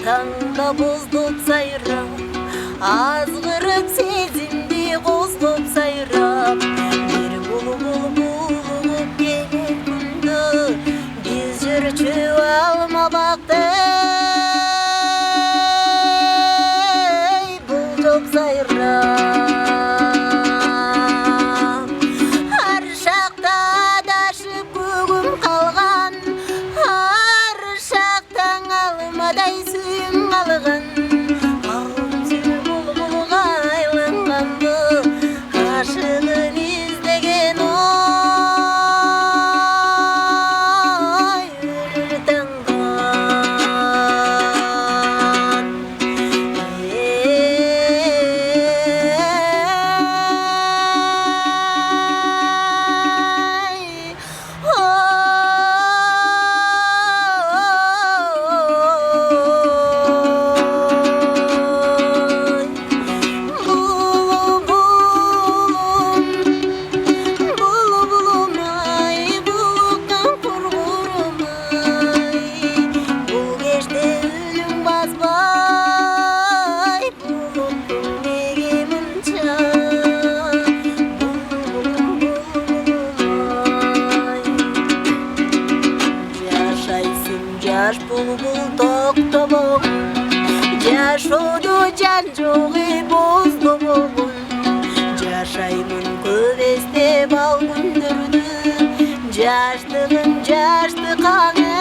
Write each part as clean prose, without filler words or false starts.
таңда боздоп сайрап, азғырып сезімді қоздоп сайрап, бір бұлғып келер күнді біз жүрчү алмабақтай бұл жоқ сайрап. Ар шақта адашып көгім қалған, ар шақтан алмадай сүйім қалған. Aşığın izlegen oy ölür tağdan. Жаш бұлбұл тоқты болғын, жашуды жан жоғы бозды болғын. Жашаймын көп естеп ал күндерді, жаштығын жашты қаңы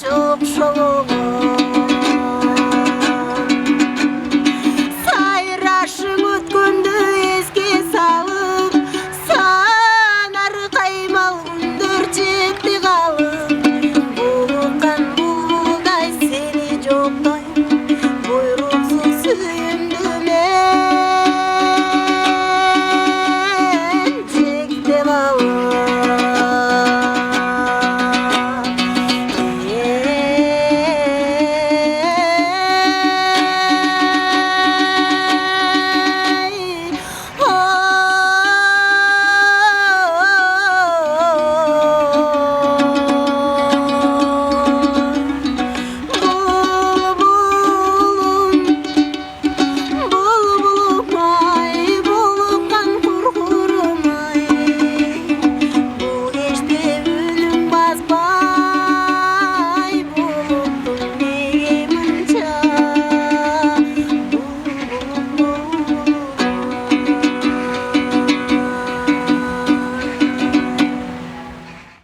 çok шолғын. Сайрашың өткенді еске салып, санар қаймал жетті қалып, бұлқан бұлдай сені жоқтай